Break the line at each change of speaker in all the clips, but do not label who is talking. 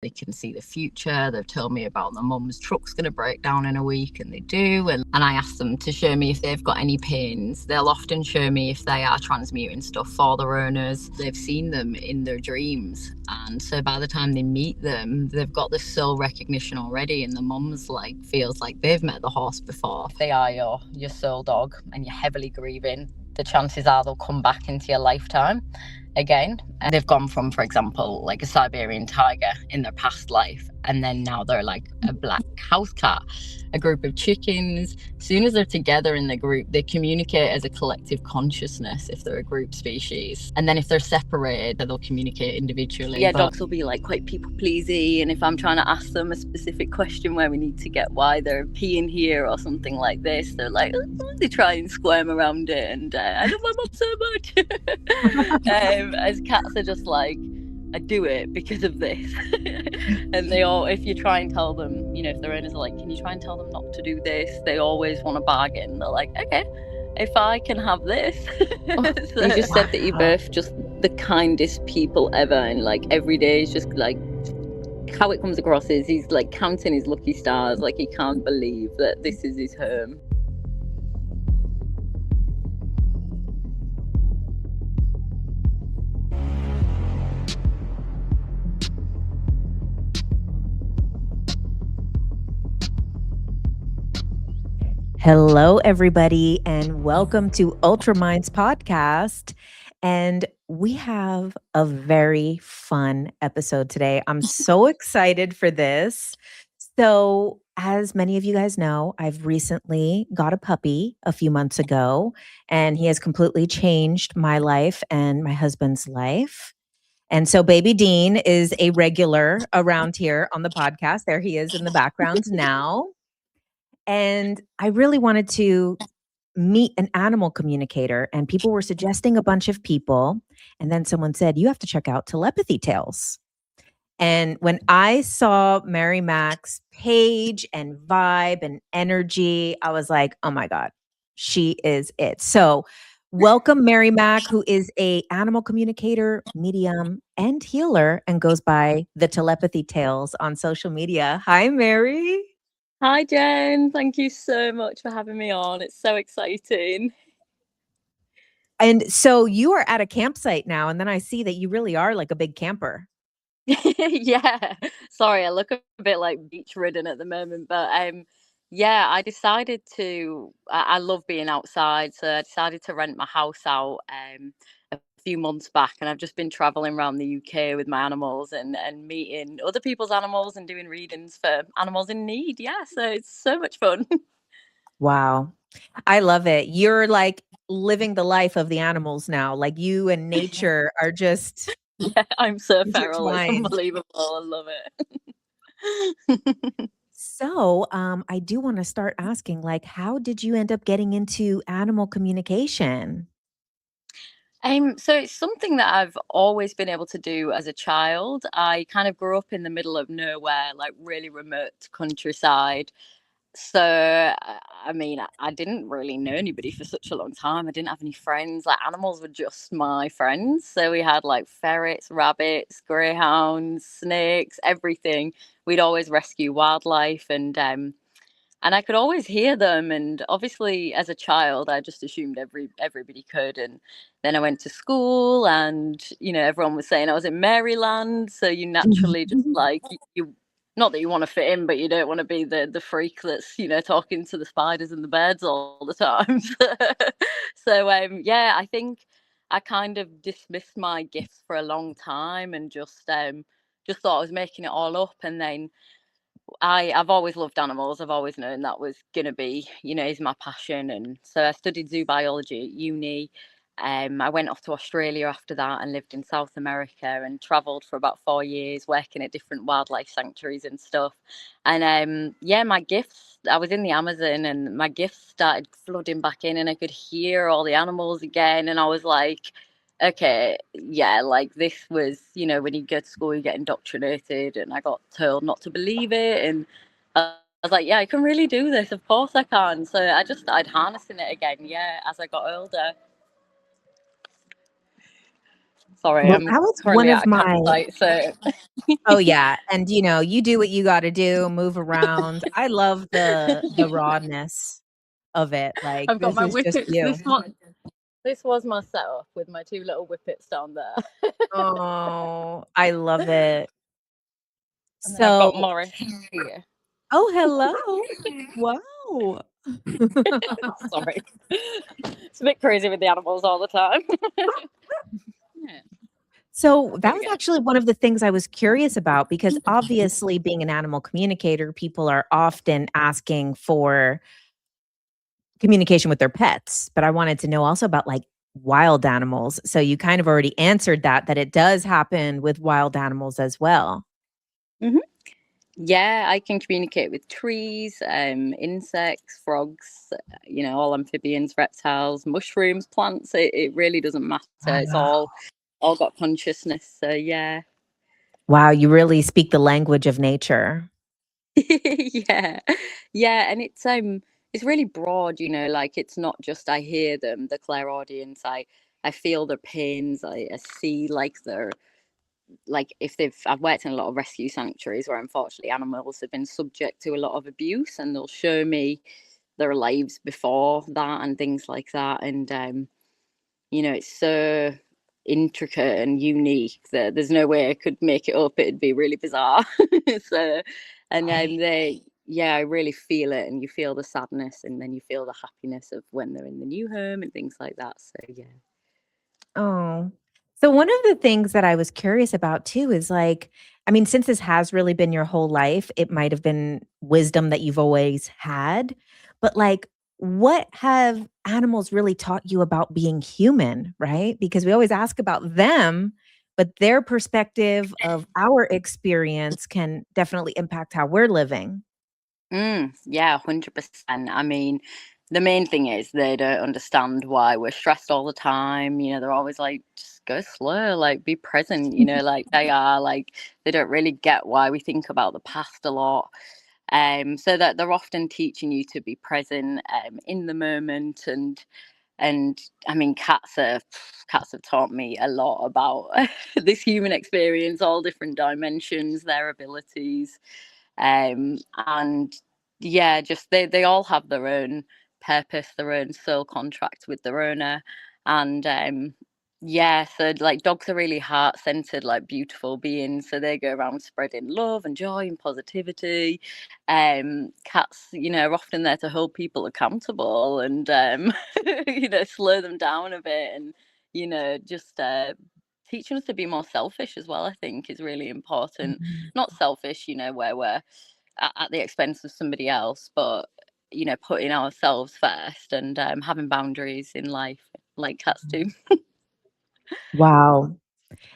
they can see the future. They've told me about the mum's truck's going to break down in a week, and they do. And I ask them to show me if they've got any pains. They'll often show me if they are transmuting stuff for their owners. They've seen them in their dreams. And so by the time they meet them, they've got this soul recognition already. And the mum's like feels like they've met the horse before. If they are your soul dog and you're heavily grieving, the chances are they'll come back into your lifetime again. And they've gone from, for example, like a Siberian tiger in their past life, and then now they're like a black house cat, a group of chickens. As soon as they're together in the group, they communicate as a collective consciousness if they're a group species. And then if they're separated, they'll communicate individually.
Yeah, dogs will be like quite people pleasy, and if I'm trying to ask them a specific question where we need to get why they're peeing here or something like this, they're like, oh, they try and squirm around it, and I love my mum so much. As cats are just like, I do it because of this. And they all, if you try and tell them, you know, if their owners are like, can you try and tell them not to do this, they always want to bargain. They're like, okay, if I can have this. So, you just said that you birth just the kindest people ever, and like every day is just like, how it comes across is he's like counting his lucky stars, like he can't believe that this is his home.
Hello, everybody, and welcome to Ultraminds podcast. And we have a very fun episode today. I'm so excited for this. So, as many of you guys know, I've recently got a puppy a few months ago, and he has completely changed my life and my husband's life. And so baby Dean is a regular around here on the podcast. There he is in the background now. And I really wanted to meet an animal communicator, and people were suggesting a bunch of people. And then someone said, you have to check out Telepathy Tales. And when I saw Mary Mac's page and vibe and energy, I was like, oh my God, she is it. So welcome Mary Mac, who is a animal communicator, medium, and healer, and goes by the Telepathy Tales on social media. Hi, Mary.
Hi, Jen. Thank you so much for having me on. It's so exciting.
And so you are at a campsite now, and then I see that you really are like a big camper.
Yeah. Sorry, I look a bit like beach ridden at the moment, but yeah, I decided to. I love being outside, so I decided to rent my house out a few months back, and I've just been traveling around the UK with my animals and meeting other people's animals and doing readings for animals in need. Yeah, so it's so much fun.
Wow. I love it. You're like living the life of the animals now. Like you and nature are just
Yeah, I'm so feral. It's
intertwined.
unbelievable. I love it.
So, I do want to start asking, like, how did you end up getting into animal communication?
So it's something that I've always been able to do as a child. I kind of grew up in the middle of nowhere, like really remote countryside. So, I mean, I didn't really know anybody for such a long time. I didn't have any friends. Like, animals were just my friends. So we had like ferrets, rabbits, greyhounds, snakes, everything. We'd always rescue wildlife, and I could always hear them. And obviously, as a child, I just assumed everybody could. And then I went to school, and everyone was saying I was in Maryland, so you naturally just like you. Not that you want to fit in, but you don't want to be the freak that's talking to the spiders and the birds all the time. So yeah, I think I kind of dismissed my gifts for a long time and just thought I was making it all up. And then I've always loved animals. I've always known that was gonna be, is my passion. And so I studied zoo biology at uni. I went off to Australia after that and lived in South America and travelled for about 4 years, working at different wildlife sanctuaries and stuff. And yeah, my gifts. I was in the Amazon, and my gifts started flooding back in, and I could hear all the animals again. And I was like, okay, yeah, like this was, when you go to school, you get indoctrinated, and I got told not to believe it. And I was like, yeah, I can really do this. Of course I can. So I just started harnessing it again, yeah, as I got older. Sorry,
Well,
I'm
that was one
currently
of
at a
my
campsite, so
Oh, yeah, and, you do what you gotta do, move around. I love the rawness of it, like,
I've got
this
my
is just
whippets.
you.
This was my setup with my 2 little whippets down there.
Oh, I love it.
And then I've got
So
Morris here.
Oh, hello. Wow.
Sorry. It's a bit crazy with the animals all the time. Yeah,
So
there
that
we
was
go.
actually one of the things I was curious about because obviously being an animal communicator, people are often asking for communication with their pets, but I wanted to know also about like wild animals. So you kind of already answered that it does happen with wild animals as well.
Mhm. Yeah, I can communicate with trees, insects, frogs, all amphibians, reptiles, mushrooms, plants. It really doesn't matter. It's
Wow.
all got consciousness. So yeah.
Wow, you really speak the language of nature.
Yeah. Yeah, and it's really broad, like it's not just I hear them, the clairaudience, I feel their pains, I see like their like if I've worked in a lot of rescue sanctuaries where unfortunately animals have been subject to a lot of abuse, and they'll show me their lives before that and things like that. And it's so intricate and unique that there's no way I could make it up. It'd be really bizarre. So, and
Right.
I really feel it, and you feel the sadness, and then you feel the happiness of when they're in the new home and things like that. So yeah.
Oh. So one of the things that I was curious about too is like, I mean, since this has really been your whole life, it might have been wisdom that you've always had, but like, what have animals really taught you about being human, right? Because we always ask about them, but their perspective of our experience can definitely impact how we're living.
Yeah, 100%. I mean, the main thing is they don't understand why we're stressed all the time. They're always like, just go slow, like be present, like they don't really get why we think about the past a lot. So that they're often teaching you to be present in the moment. And I mean, cats have taught me a lot about this human experience, all different dimensions, their abilities, and yeah, just they all have their own purpose, their own soul contract with their owner. And yeah, so like dogs are really heart-centered, like beautiful beings, so they go around spreading love and joy and positivity. Cats, are often there to hold people accountable and slow them down a bit, and just teaching us to be more selfish as well, I think, is really important.
Mhm.
Not selfish, where we're at the expense of somebody else, but putting ourselves first and having boundaries in life like cats do.
Wow.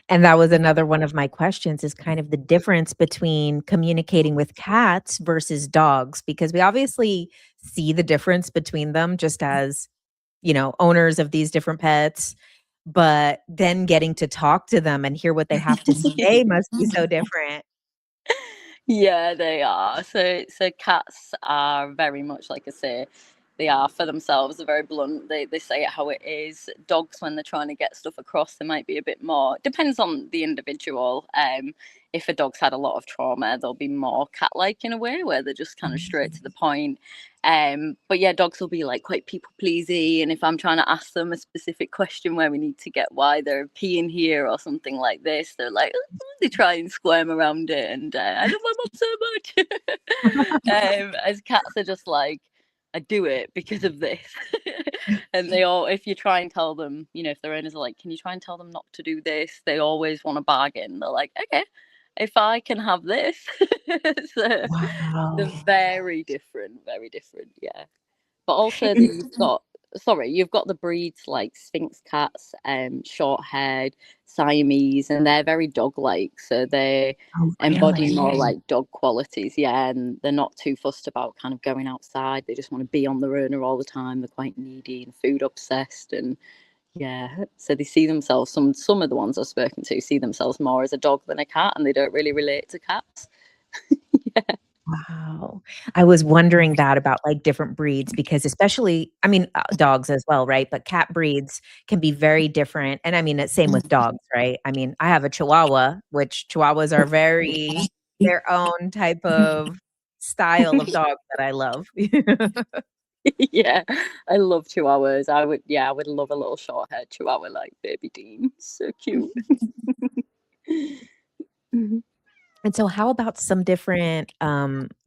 And that was another one of my questions is kind of the difference between communicating with cats versus dogs, because we obviously see the difference between them just as, owners of these different pets, but then getting to talk to them and hear what they have to say must be so different.
Yeah, they are. So cats are very much like I say, they are for themselves. They're very blunt. They say it how it is. Dogs, when they're trying to get stuff across, they might be a bit more. Depends on the individual. If a dog's had a lot of trauma, they'll be more cat-like in a way, where they're just kind of straight to the point. But yeah, dogs will be like quite people pleasy, and if I'm trying to ask them a specific question where we need to get why they're peeing here or something like this, they're like, they try and squirm around it, and I love my mum so much. As cats are just like, I do it because of this. And they all, if you try and tell them, if their owners are like, can you try and tell them not to do this, they always want to bargain. They're like, okay, if I can have this. So they're
Wow.
very different, yeah. But also you've got the breeds like Sphinx cats, short haired, Siamese, and they're very dog like. So they
Oh,
embody more
really?
like dog qualities, yeah, and they're not too fussed about kind of going outside. They just want to be on their owner all the time. They're quite needy and food obsessed, and yeah, so they see themselves, some of the ones I've spoken to see themselves more as a dog than a cat, and they don't really relate to cats. Yeah.
Wow. I was wondering that about like different breeds because especially, I mean, dogs as well, right? But cat breeds can be very different. And I mean, it's same with dogs, right? I mean, I have a Chihuahua, which Chihuahuas are very their own type of style of dog that I love.
Yeah, I love chihuahuas. I would love a little short haired chihuahua like baby Dean. So cute. Mhm.
And so how about some different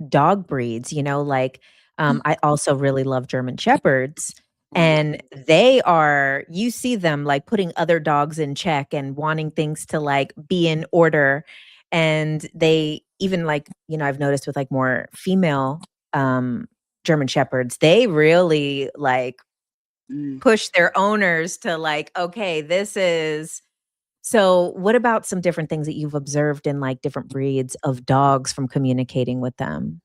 dog breeds, like I also really love German shepherds and they are you see them like putting other dogs in check and wanting things to like be in order and they even like, I've noticed with like more female German shepherds, they really like
Mm.
push their owners to like, okay, this is so, what about some different things that you've observed in like different breeds of dogs from communicating with them?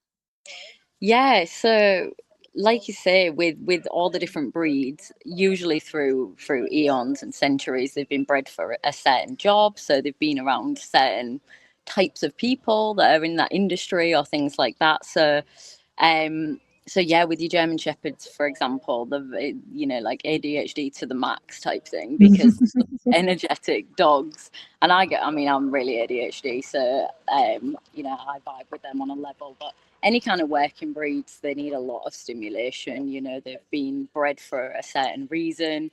Yeah, so like you say, with all the different breeds, usually through eons and centuries, they've been bred for a certain job. So they've been around certain types of people that are in that industry or things like that. Um, so yeah, with your German Shepherds, for example, like ADHD to the max type thing because they're such energetic dogs, and I mean, I'm really ADHD, so I vibe with them on a level, but any kind of working breeds, they need a lot of stimulation. They've been bred for a certain reason.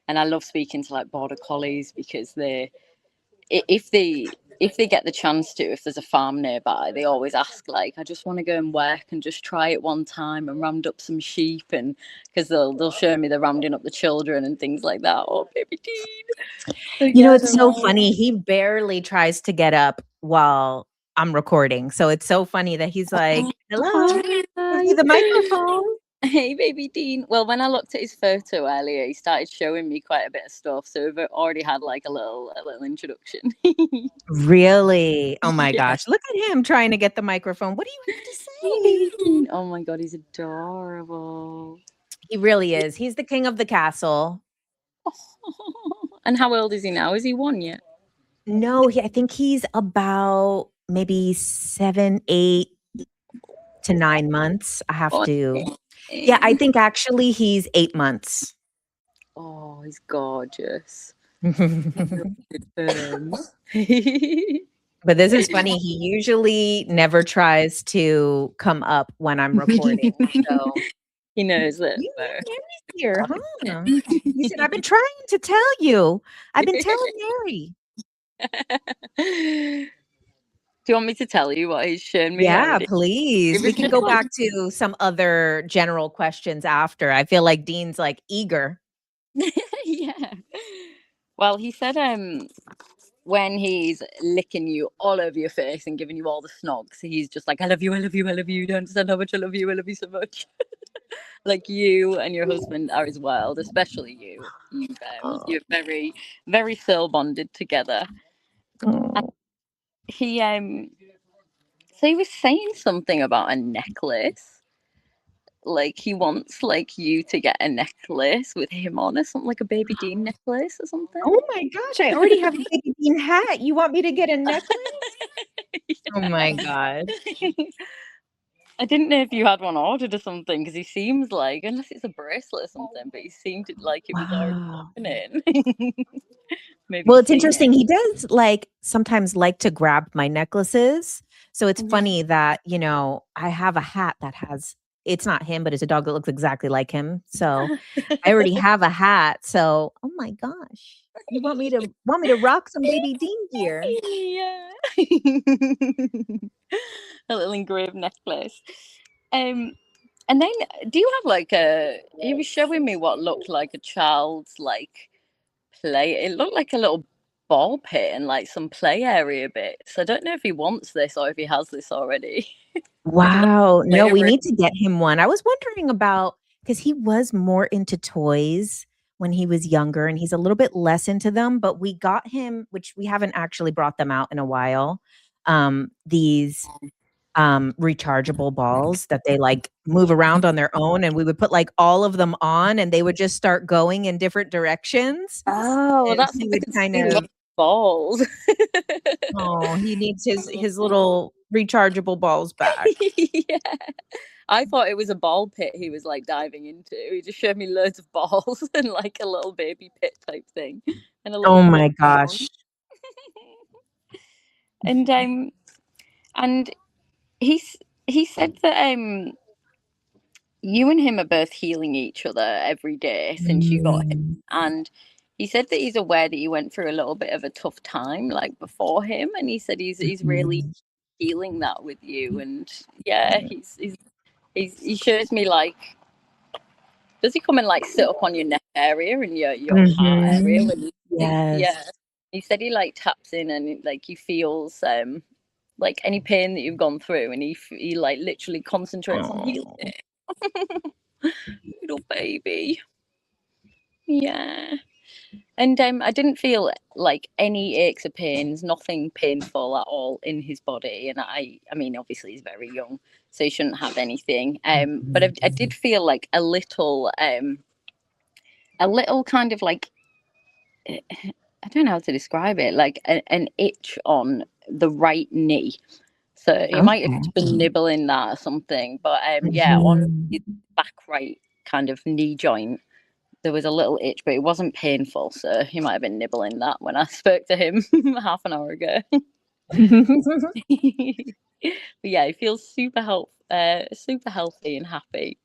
And I love speaking to like border collies because if they get the chance to, if there's a farm nearby, they always ask like, I just want to go and work and just try it one time and round up some sheep, and because they'll show me they're rounding up the children and things like that. Oh, baby Dean. So yeah,
It's so funny. He barely tries to get up while I'm recording. So it's so funny that he's like, hello, give me the microphone.
Hey, baby Dean. Well, when I looked at his photo earlier, he started showing me quite a bit of stuff. So we've already had like a little introduction.
Really? Oh my
Yeah.
gosh. Look at him trying to get the microphone. What do you have to
Hey,
say?
baby Dean. Oh my God, he's adorable.
He really is. He's the king of the castle.
And how old is he now? Is he one yet?
No, I think he's about maybe 7, 8 to 9 months. I have to. Yeah, I think actually he's 8 months.
Oh, he's gorgeous.
But this is funny. He usually never tries to come up when I'm recording. So
He knows that.
you met Mary here, huh? He said, I've been trying to tell you. I've been telling Mary.
Do you want me to tell you what he's shown me
Yeah,
already?
please. We can go back to some other general questions after. I feel like Dean's like eager.
Yeah. Well, he said when he's licking you all over your face and giving you all the snogs, he's just like, I love you, I love you, I love you. You don't understand how much I love you so much. Like you and your husband are as well, especially you. You're very, very soul bonded together. And
Oh.
so he was saying something about a necklace. Like he wants like you to get a necklace with him on or something, like a baby Dean necklace or something.
Oh my gosh, I already have a baby Dean hat. You want me to get a necklace? Oh my god.
I didn't know if you had one ordered or something, because he seems like, unless it's a bracelet or something, but he seemed like it was already
Wow.
happening. Maybe
Well, it's
seen
interesting.
it.
He does like sometimes like to grab my necklaces. So it's
Yeah.
funny that, I have a hat that has it's not him, but it's a dog that looks exactly like him. So I already have a hat. So, oh my gosh. You want me to rock some baby Dean gear?
Yeah. A little engraved necklace. And then do you have like he was showing me what looked like a child's like play. It looked like a little ball pit and like some play area bits. I don't know if he wants this or if he has this already. Like a little
Wow.
play
No, we
area.
need to get him one. I was wondering about because he was more into toys when he was younger and he's a little bit less into them, but we got him, which we haven't actually brought them out in a while. These rechargeable balls that they like move around on their own and we would put like all of them on and they would just start going in different directions.
Oh,
And
that's
he would
because
kind
he loves
of
balls.
oh, he needs his little rechargeable balls back.
Yeah. I thought it was a ball pit he was like diving into. He just showed me loads of balls and like a little baby pit type thing and a little
Oh my
platform.
gosh.
And he said that you and him are both healing each other every day since you got him. And he said that he's aware that you went through a little bit of a tough time like before him, and he said he's really healing that with you. And yeah, he shows me like, does he come and like sit up on your neck area and your heart area when you
Yes.
yeah, he said he like taps in and like he feels like any pain that you've gone through, and he like literally concentrates on healing it. Little baby. Yeah. And I didn't feel like any aches or pains, nothing painful at all in his body. And I mean, obviously he's very young, so he shouldn't have anything. But I did feel like a little kind of like, I don't know how to describe it, like an itch on the right knee. So he might have just been nibbling that or something. But yeah, on his back right kind of knee joint, there was a little itch, but it wasn't painful. So he might have been nibbling that when I spoke to him half an hour ago. But yeah, he feels super healthy and happy.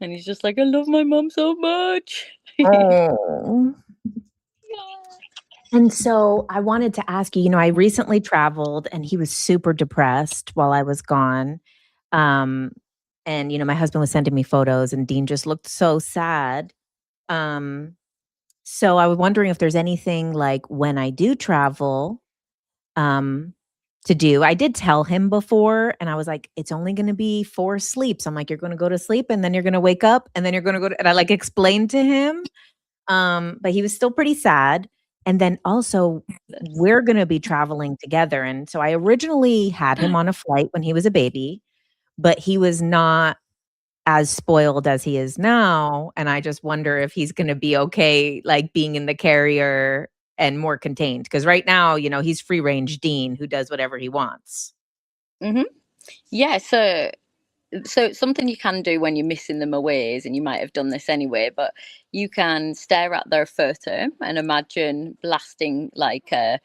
And he's just like, I love my mum so much.
Oh.
Yeah.
And so I wanted to ask you, I recently traveled and he was super depressed while I was gone. And, my husband was sending me photos and Dean just looked so sad. So I was wondering if there's anything like when I do travel, to do. I did tell him before and I was like, it's only going to be 4 sleeps. I'm like, you're going to go to sleep and then you're going to wake up and then you're going to and I like explained to him. But he was still pretty sad. And then also we're going to be traveling together. And so I originally had him on a flight when he was a baby, but he was not as spoiled as he is now. And I just wonder if he's going to be okay, like being in the carrier and more contained. Because right now, he's free range Dean who does whatever he wants.
Mm-hmm. Yeah. So something you can do when you're missing them away is, and you might have done this anyway, but you can stare at their photo and imagine blasting like a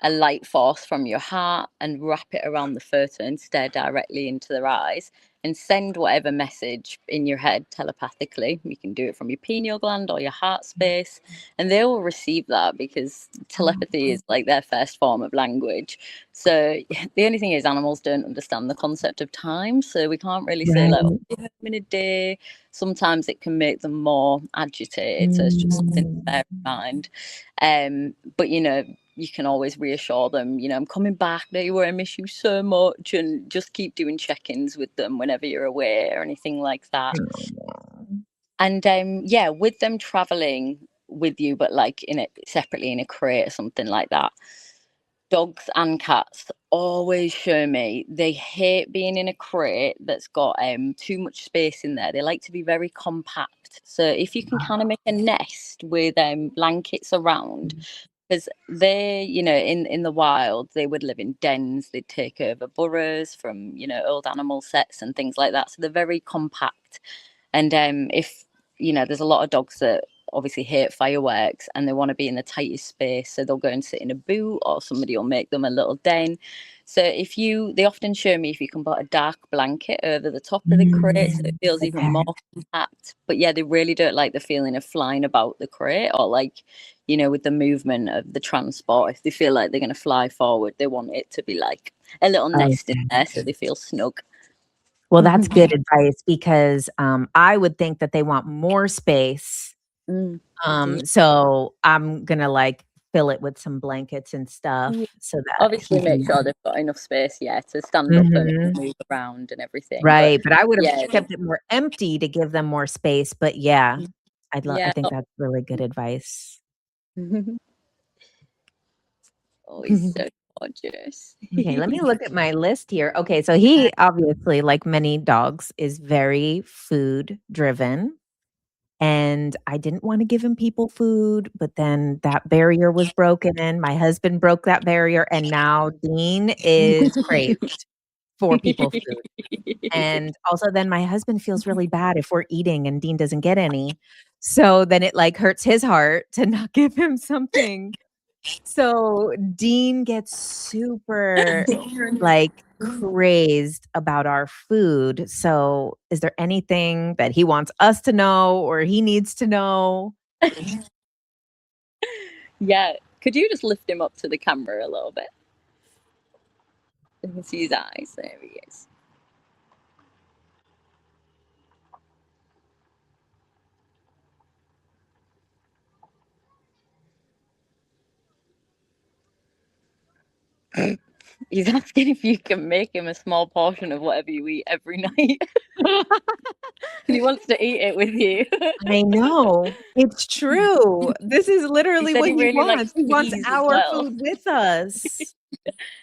light force from your heart and wrap it around the photo and stare directly into their eyes and send whatever message in your head telepathically. You can do it from your pineal gland or your heart space, and they will receive that because telepathy is like their first form of language. So the only thing is animals don't understand the concept of time, so we can't really say like, oh, in a day. Sometimes it can make them more agitated, so it's just something to bear in mind. But you can always reassure them, I'm coming back, don't you worry, I miss you so much, and just keep doing check-ins with them whenever you're away or anything like that. And yeah, with them traveling with you, but like separately in a crate or something like that, dogs and cats always show me they hate being in a crate that's got too much space in there. They like to be very compact. So if you can kind of make a nest with blankets around, because they, in the wild, they would live in dens. They'd take over burrows from, old animal sets and things like that. So they're very compact. And if, there's a lot of dogs that obviously hate fireworks and they want to be in the tightest space, so they'll go and sit in a boot, or somebody will make them a little den. So they often show me if you can put a dark blanket over the top of the crate, so it feels even more compact. But yeah, they really don't like the feeling of flying about the crate, or like, with the movement of the transport. If they feel like they're going to fly forward, they want it to be like a little nest in there so they feel snug.
Well, that's good advice, because I would think that they want more space. So I'm gonna like fill it with some blankets and stuff, so that
obviously make sure they've got enough space, to stand up and move around and everything.
Right, but I would have kept it more empty to give them more space. But yeah, I think that's really good advice.
Oh, he's so gorgeous.
Okay, let me look at my list here. Okay, so he obviously, like many dogs, is very food driven. And I didn't want to give him people food, but then that barrier was broken and my husband broke that barrier, and now Dean is craved. for people food. And also then my husband feels really bad if we're eating and Dean doesn't get any. So then it like hurts his heart to not give him something. So Dean gets super like crazed about our food. So is there anything that he wants us to know or he needs to know?
Yeah. Could you just lift him up to the camera a little bit? You can see his eyes. There he is. He's asking if you can make him a small portion of whatever you eat every night. He wants to eat it with you.
I know. It's true. This is literally
said
what
he
he
really likes
wants. He wants
peas as
our
well.
food with us.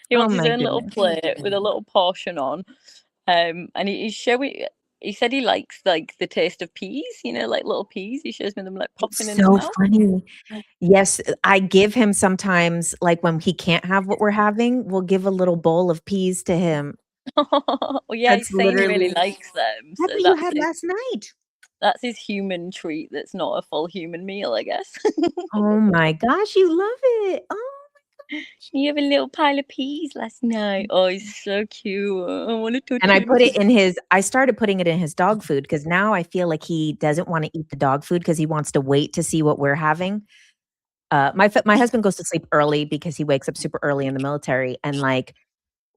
He
Oh
wants his
my
own little
goodness.
plate with a little portion on. And he's showing. He said he likes like the taste of peas. You know, like little peas. He shows me them like popping in his
So
mouth.
funny. Yes, I give him sometimes, like when he can't have what we're having, we'll give a little bowl of peas to him.
Well, yeah,
That's
he's saying he really
literally
likes them.
That's
So
what you had last night.
that's his human treat. That's not a full human meal, I guess.
Oh my gosh, you love it. Oh
You have a little pile of peas last night. Oh, he's so cute. I want to touch
and I
him.
put it in his I started putting it in his dog food because now I feel like he doesn't want to eat the dog food because he wants to wait to see what we're having. My husband goes to sleep early because he wakes up super early in the military, and like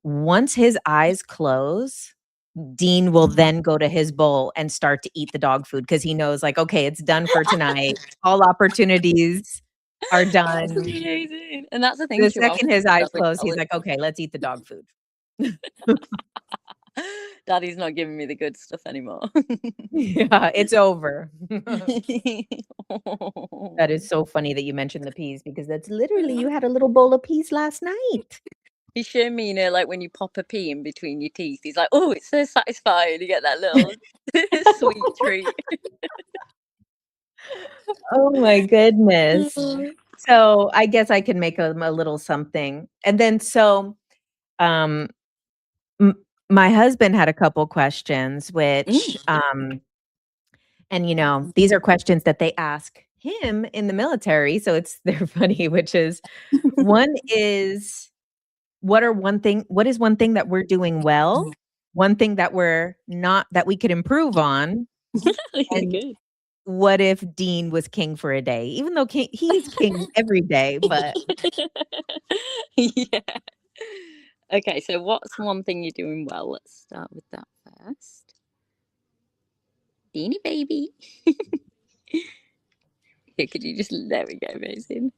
once his eyes close, Dean will then go to his bowl and start to eat the dog food because he knows like, okay, it's done for tonight. All opportunities are
That's
done.
amazing. And that's the thing.
The
Chihuahua
second his eyes
doesn't
close,
tell
he's
it.
like, okay, let's eat the dog food.
Daddy's not giving me the good stuff anymore.
Yeah, it's over. That is so funny that you mentioned the peas because that's literally you had a little bowl of peas last night.
He showed me, you know, like when you pop a pea in between your teeth, he's like, oh, it's so satisfying. You get that little sweet treat.
Oh my goodness. So I guess I can make him a little something. And then so um my husband had a couple questions which and you know, these are questions that they ask him in the military, so they're funny, which is one is what is one thing that we're doing well? One thing that we're not that we could improve on?
Really
And
good.
what if Dean was king for a day? Even though he is king every day, but
Yeah. Okay, so what's one thing you're doing well? Let's start with that first. Beanie baby. Okay, could you just there we go, amazing.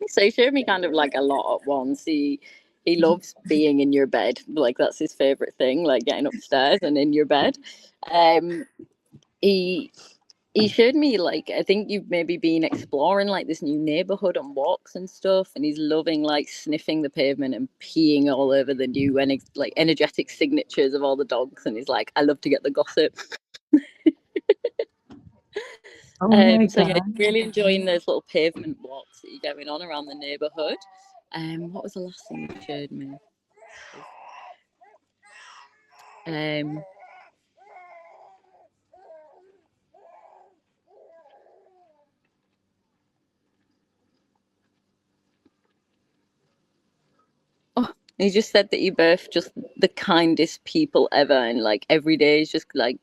So he showed me kind of like a lot at once. He loves being in your bed. Like that's his favorite thing, like getting upstairs and in your bed. He showed me like I think you've maybe been exploring like this new neighborhood on walks and stuff, and he's loving like sniffing the pavement and peeing all over the new like energetic signatures of all the dogs. And he's like, I love to get the gossip.
oh my
So yeah,
god.
really enjoying those little pavement walks that you're going on around the neighborhood. What was the last thing you showed me? Oh, he just said that you both just the kindest people ever, and like every day is just like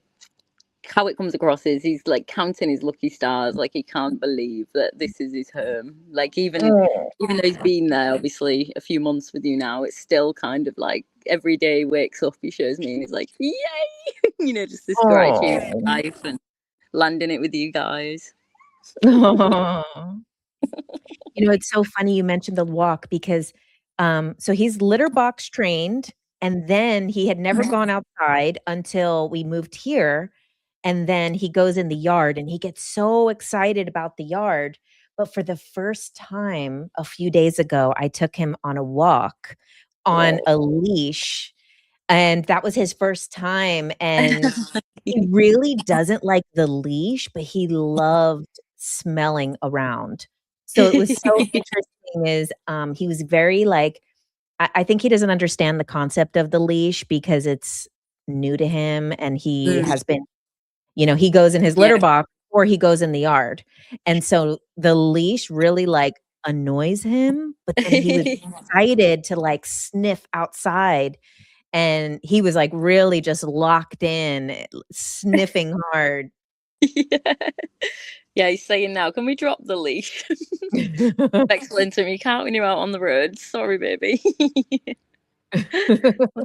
how it comes across is he's like counting his lucky stars, like he can't believe that this is his home. Like even though he's been there obviously a few months with you now, it's still kind of like every day he wakes up, he shows me and he's like, yay, you know, just this gratitude for life and landing it with you guys.
You know, it's so funny you mentioned the walk because so he's litter box trained and then he had never gone outside until we moved here. And then he goes in the yard and he gets so excited about the yard. But for the first time a few days ago, I took him on a walk on a leash. And that was his first time. And he really doesn't like the leash, but he loved smelling around. So it was so interesting is he was very like, I think he doesn't understand the concept of the leash because it's new to him and he has been, he goes in his litter box or he goes in the yard. And so the leash really like annoys him, but then he was excited to like sniff outside. And he was like really just locked in, sniffing hard.
Yeah, he's saying now, can we drop the leash? Excellent to me, can't when you're out on the road. Sorry, baby.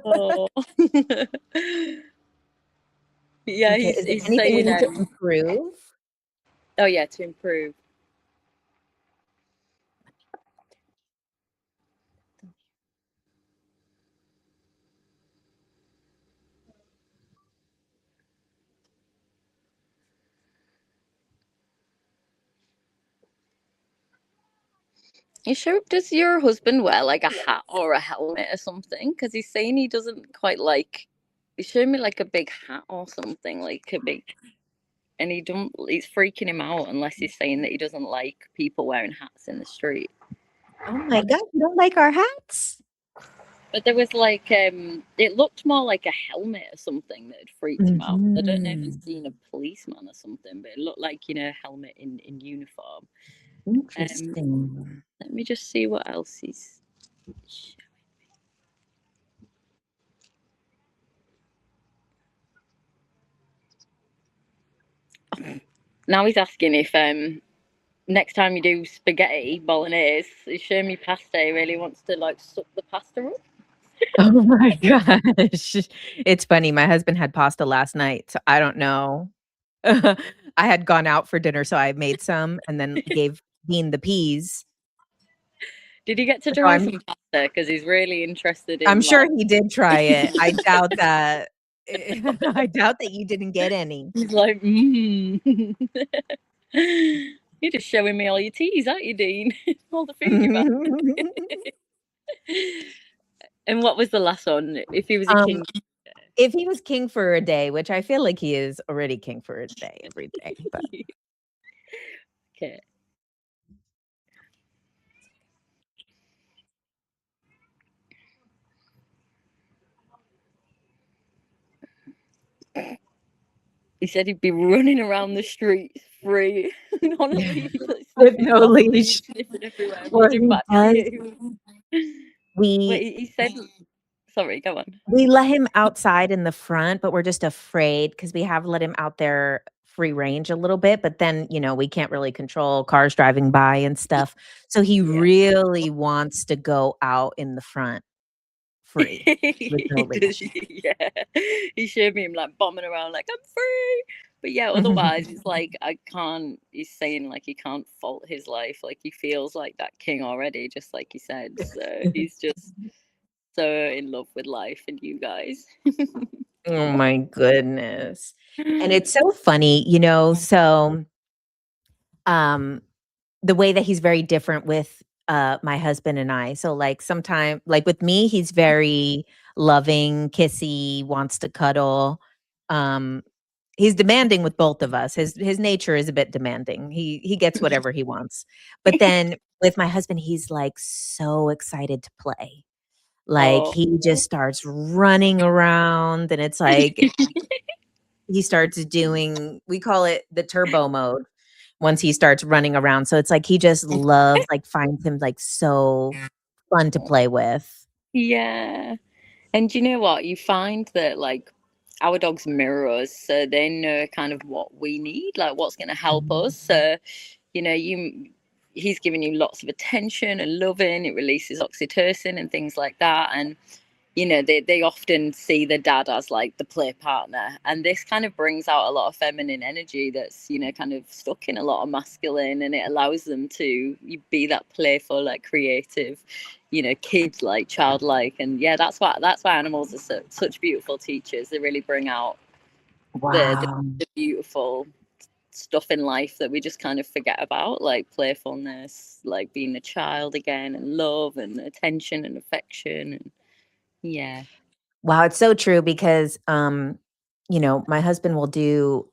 Oh. Yeah,
Okay, is there
he's
anything we
saying
need to improve?
oh yeah, to improve. You sure? Does your husband wear like a hat or a helmet or something? Because he's saying he doesn't quite like. He showed me like a big hat or something, like a big, and he don't. He's freaking him out unless he's saying that he doesn't like people wearing hats in the street.
Oh my God, you don't like our hats?
But there was like, it looked more like a helmet or something that had freaked him out. I don't know if he's seen a policeman or something, but it looked like, a helmet in uniform.
Interesting.
Let me just see what else he's showing me. Now he's asking if next time you do spaghetti bolognese, he's showing me pasta. He really wants to like suck the pasta up.
Oh my gosh. It's funny. My husband had pasta last night, so I don't know. I had gone out for dinner, so I made some and then gave Dean the peas.
Did he get to try some pasta? Because he's really interested in.
I'm sure he did try it. I doubt that. I doubt that you didn't get any.
He's like, You're just showing me all your teas, aren't you, Dean? All the food you've had. And what was the last one? If he was a king.
If he was king for a day, which I feel like he is already king for a day every day. But.
Okay. He said he'd be running around the streets free on a leash,
with no leash.
Well, he said, sorry, go on.
We let him outside in the front, but we're just afraid because we have let him out there free range a little bit, but then, we can't really control cars driving by and stuff. So he really wants to go out in the front free. With no leash.
He showed me him like bombing around like I'm free. But yeah, otherwise it's like he's saying like he can't fault his life. Like he feels like that king already, just like he said. So he's just so in love with life and you guys.
Oh my goodness. And it's so funny, so the way that he's very different with my husband and I. So like sometimes like with me, he's very loving, kissy, wants to cuddle. He's demanding with both of us. His nature is a bit demanding. He gets whatever he wants. But then with my husband, he's like so excited to play. Like he just starts running around and it's like he starts doing, we call it the turbo mode once he starts running around. So it's like he just loves, like finds him like so fun to play with.
Yeah. And you know what? You find that like our dogs mirror us, so they know kind of what we need, like what's going to help us. So, he's giving you lots of attention and loving. It releases oxytocin and things like that. And, they often see the dad as like the play partner. And this kind of brings out a lot of feminine energy that's, kind of stuck in a lot of masculine, and it allows them to be that playful, like creative, kids like childlike. And yeah, that's why animals are such beautiful teachers. They really bring out
Wow.
the beautiful stuff in life that we just kind of forget about, like playfulness, like being a child again, and love and attention and affection. And yeah.
Wow, it's so true because my husband will do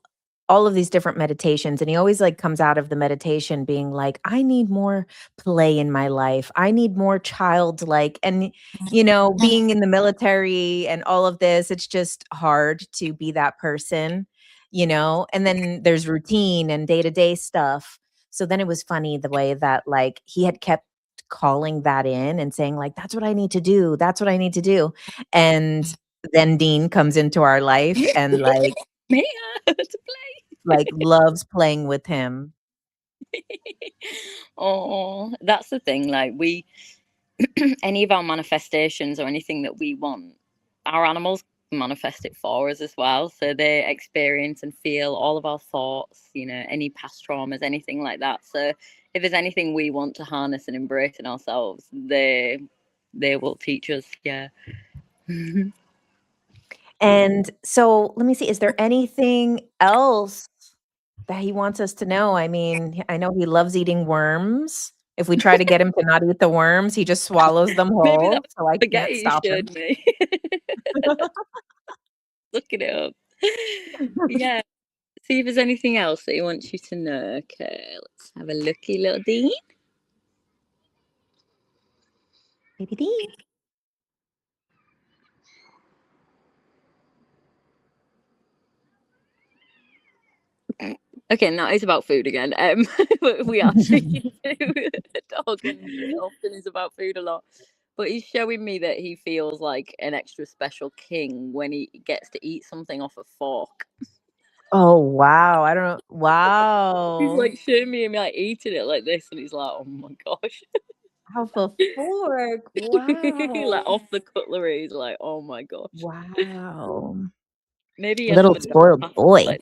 all of these different meditations and he always like comes out of the meditation being like, I need more play in my life. I need more childlike. And being in the military and all of this, it's just hard to be that person. And then there's routine and day-to-day stuff. So then it was funny the way that like he had kept calling that in and saying like, that's what I need to do. That's what I need to do. And then Dean comes into our life and
Mia to play.
loves playing with him.
Oh, that's the thing. Like any of our manifestations or anything that we want, our animals manifest it for us as well. So they experience and feel all of our thoughts, any past traumas, anything like that. So if there's anything we want to harness and embrace in ourselves, they will teach us. Yeah.
And so let me see, is there anything else that he wants us to know? I mean, I know he loves eating worms. If we try to get him to not eat the worms, he just swallows them
Maybe
whole,
that's
so I can't
spaghetti you
stop him.
showed me. Look it up. Yeah. See if there's anything else that he wants you to know. Okay, let's have a looky, little Dean.
Baby Dean.
Okay, now it's about food again. We are speaking to a dog, and it often is about food a lot. But he's showing me that he feels like an extra special king when he gets to eat something off a fork.
Oh, wow. I don't know.
He's
Wow.
like showing me him like eating it like this, and he's like, "Oh my gosh!"
Off a fork.
Like
Wow.
off the cutlery. He's like, "Oh my gosh!"
Wow.
Maybe he has
Little
somebody
spoiled boy.
like.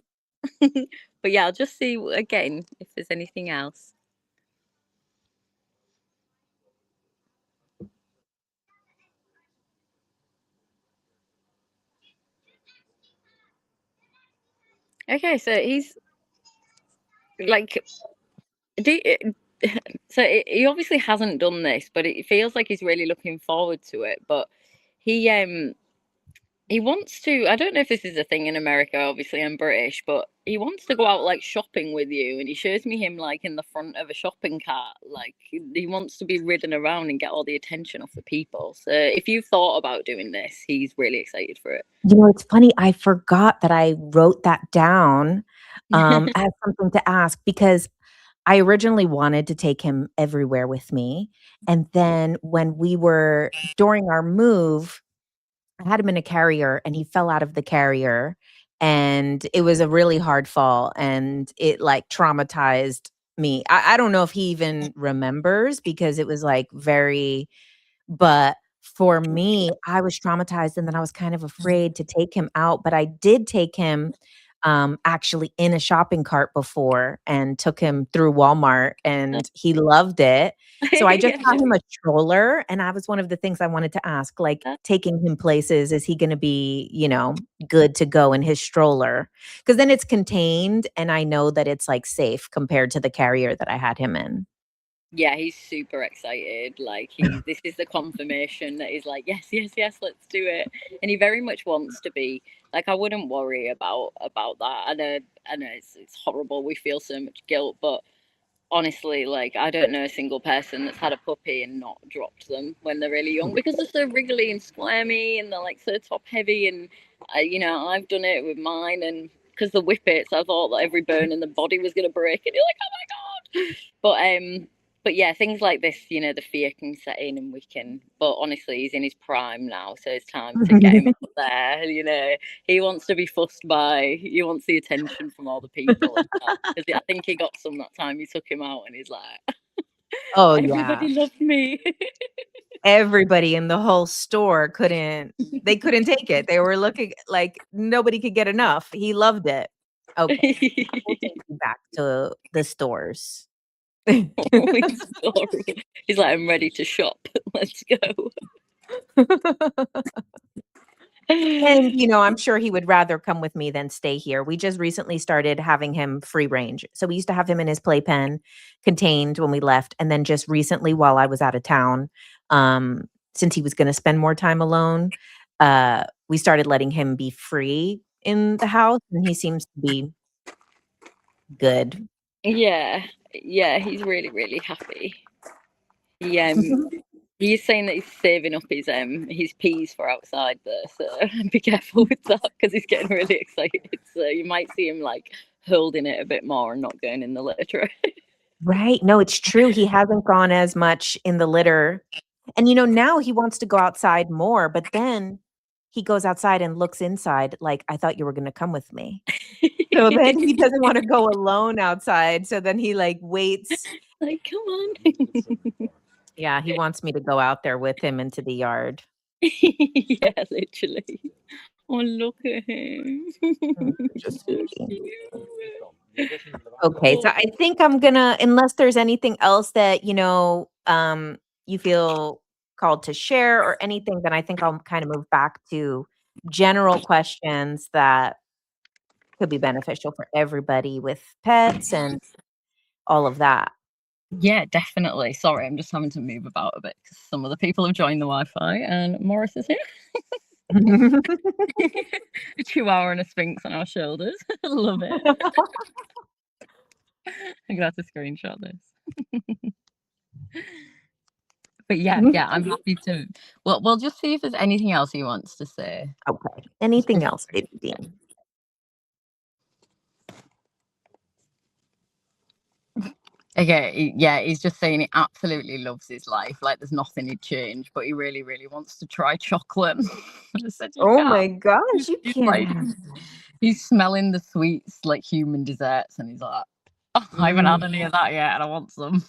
But yeah, I'll just see again if there's anything else. Okay, so he's like, he obviously hasn't done this, but it feels like he's really looking forward to it. But he wants to. I don't know if this is a thing in America. Obviously, I'm British, but he wants to go out like shopping with you, and he shows me him like in the front of a shopping cart. Like he wants to be ridden around and get all the attention off the people. So if you've thought about doing this, he's really excited for it.
It's funny. I forgot that I wrote that down as something to ask because I originally wanted to take him everywhere with me. And then when we were during our move, I had him in a carrier and he fell out of the carrier and it was a really hard fall and it like traumatized me. I don't know if he even remembers because it was like but for me, I was traumatized and then I was kind of afraid to take him out, but I did take him actually in a shopping cart before and took him through Walmart and he loved it. So I just got him a stroller and I was one of the things I wanted to ask, like taking him places, is he going to be, good to go in his stroller? Because then it's contained and I know that it's like safe compared to the carrier that I had him in.
Yeah, he's super excited. Like this is the confirmation that he's like, yes, yes, yes, let's do it. And he very much wants to be. Like, I wouldn't worry about that. I know it's horrible. We feel so much guilt, but honestly, like, I don't know a single person that's had a puppy and not dropped them when they're really young because they're so wriggly and squirmy and they're like so top heavy. And I've done it with mine, and because the whippets, I thought that every bone in the body was gonna break, and you're like, oh my god. But yeah, things like this, the fear can set in, and we can. But honestly, he's in his prime now, so it's time to get him out there. He wants to be fussed by. He wants the attention from all the people. Because I think he got some that time you took him out, and he's like,
Oh
everybody
yeah.
loved me.
Everybody in the whole store couldn't take it. They were looking like nobody could get enough. He loved it. Okay. We'll take you back to the stores.
He's like, I'm ready to shop. Let's go.
And, I'm sure he would rather come with me than stay here. We just recently started having him free range. So we used to have him in his playpen contained when we left. And then just recently, while I was out of town, since he was going to spend more time alone, we started letting him be free in the house. And he seems to be good.
Yeah, he's really, really happy. He's saying that he's saving up his peas for outside there, so be careful with that because he's getting really excited. So you might see him like holding it a bit more and not going in the litter.
Right. No, it's true. He hasn't gone as much in the litter. And now he wants to go outside more, but then he goes outside and looks inside like, I thought you were going to come with me. So then he doesn't want to go alone outside. So then he waits.
Like, come on.
Yeah, he wants me to go out there with him into the yard.
Yeah, literally. Oh, look at him.
Just okay, so I think I'm gonna, unless there's anything else that you feel called to share or anything, then I think I'll kind of move back to general questions that could be beneficial for everybody with pets and all of that.
Yeah, definitely. Sorry, I'm just having to move about a bit because some of the people have joined the Wi-Fi and Morris is here. A chihuahua and a sphinx on our shoulders. Love it. I'm gonna have to screenshot this. But yeah, I'm happy to. Well, we'll just see if there's anything else he wants to say.
Okay. Anything else, baby Dean?
Okay, yeah, he's just saying he absolutely loves his life. Like, there's nothing he'd change, but he really, really wants to try chocolate. I said,
Oh my gosh, you
he's
can't
like,
have
he's smelling the sweets, like human desserts, and he's like, oh, I haven't had any of that yet, and I want some.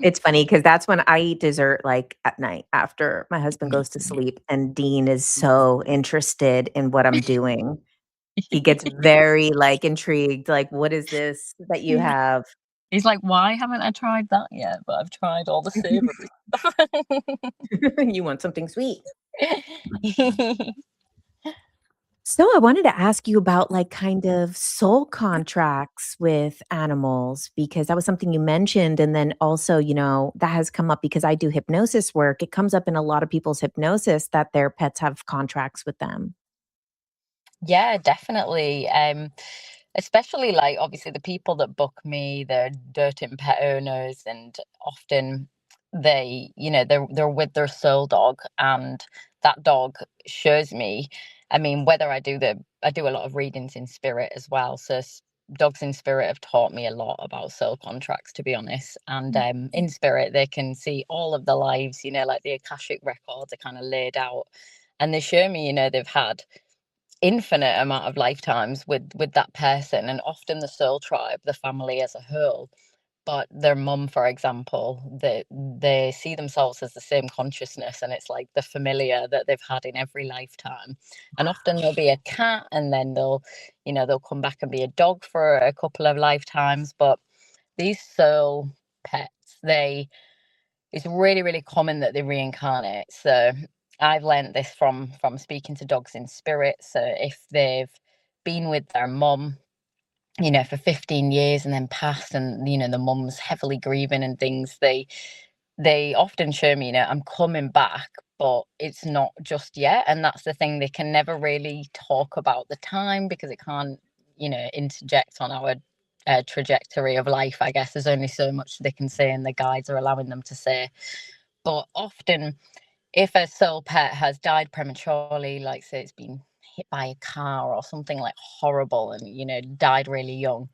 It's funny because that's when I eat dessert, at night after my husband goes to sleep, and Dean is so interested in what I'm doing. He gets very, intrigued, "What is this that you have?"
He's like, why haven't I tried that yet? But I've tried all the savory stuff.
You want something sweet. So I wanted to ask you about kind of soul contracts with animals, because that was something you mentioned. And then also, that has come up because I do hypnosis work. It comes up in a lot of people's hypnosis that their pets have contracts with them.
Yeah, definitely. Especially obviously the people that book me, they're doting pet owners, and often they're with their soul dog, and that dog shows me. I mean, whether I do a lot of readings in spirit as well. So dogs in spirit have taught me a lot about soul contracts, to be honest. And in spirit, they can see all of the lives, like the Akashic records are kind of laid out, and they show me, they've had infinite amount of lifetimes with that person, and often the soul tribe, the family as a whole, but their mum, for example, they see themselves as the same consciousness, and it's like the familiar that they've had in every lifetime. And often there'll be a cat, and then they'll come back and be a dog for a couple of lifetimes. But these soul pets, it's really, really common that they reincarnate. So I've learned this from speaking to dogs in spirit. So if they've been with their mum, for 15 years and then passed, and the mum's heavily grieving and things, they often show me, I'm coming back, but it's not just yet. And that's the thing, they can never really talk about the time because it can't, interject on our trajectory of life. I guess there's only so much they can say, and the guides are allowing them to say. But often, if a soul pet has died prematurely, like say it's been hit by a car or something like horrible, and died really young,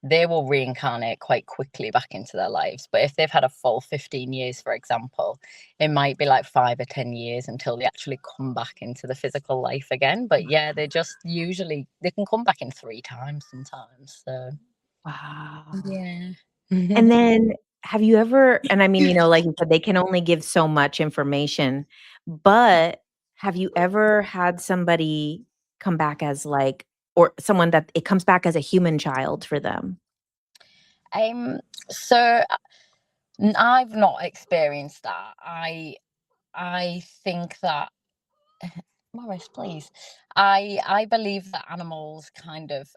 they will reincarnate quite quickly back into their lives. But if they've had a full 15 years, for example, it might be like 5 or 10 years until they actually come back into the physical life again. But yeah, they can come back in 3 times sometimes. So
Wow.
yeah.
And then have you ever, and I mean, like you said, they can only give so much information, but have you ever had somebody come back as or someone that it comes back as a human child for them?
So I've not experienced that. I think that Morris, please. I believe that animals kind of